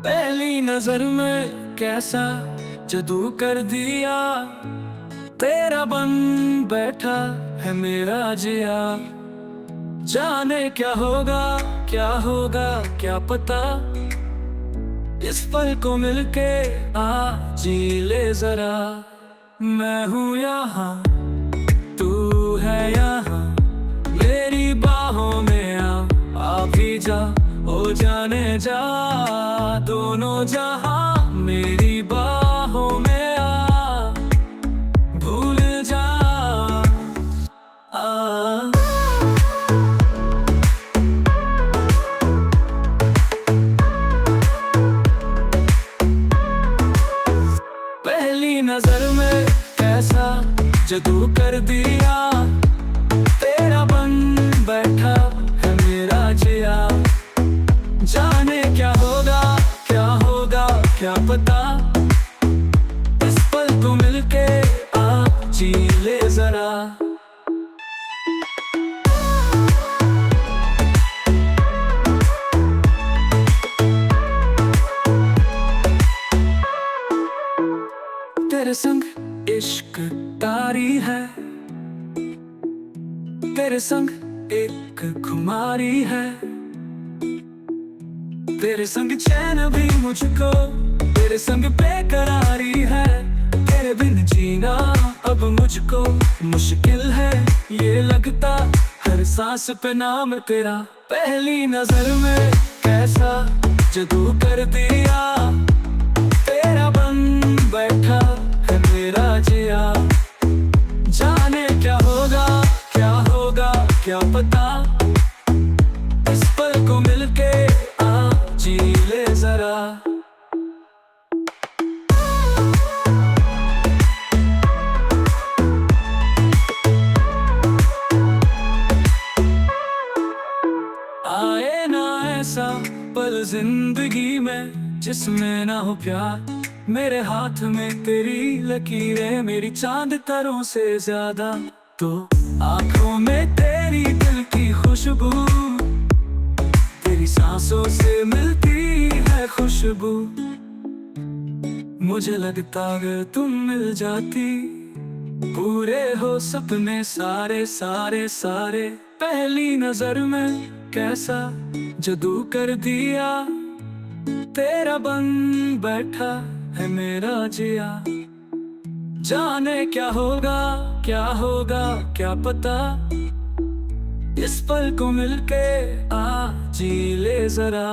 पहली नजर में कैसा जादू कर दिया, तेरा बन बैठा है मेरा जिया। जाने क्या होगा क्या पता, इस पल को मिलके आ जी ले जरा। मैं हूँ यहाँ तू है यहाँ, मेरी बाहों में आ भी जा। ओ जाने जा दोनों जहां मेरी बाहों में आ, भूल जा पहली नजर में कैसा जादू कर दिया, तेरा बन बैठा है मेरा जिया। जाने क्या होगा क्या पता, इस पल को मिलके आ जी ले जरा। तेरे संग इश्क तारी है, तेरे संग एक खुमारी है। तेरे संग चैन भी मुझको, तेरे संग बेकरारी है। तेरे बिन जीना अब मुझको मुश्किल है, ये लगता हर सांस पे नाम तेरा। पहली नजर में कैसा जादू कर दिया, तेरा बन बैठा है मेरा जिया। जाने क्या होगा क्या पता, इस पल को मिलके आ जी ले जरा। आए ना ऐसा पल जिंदगी में जिसमें ना हो प्यार। मेरे हाथ में तेरी लकीरें मेरी चांद तारों से ज्यादा, तो आंखों में तेरी दिल की खुशबू, तेरी सांसों से मिलती है खुशबू। मुझे लगता अगर तुम मिल जाती, पूरे हो सपने सारे सारे सारे। पहली नजर में कैसा जादू कर दिया, तेरा बन बैठा है मेरा जिया। जाने क्या होगा क्या पता, इस पल को मिलके आ जी ले जरा।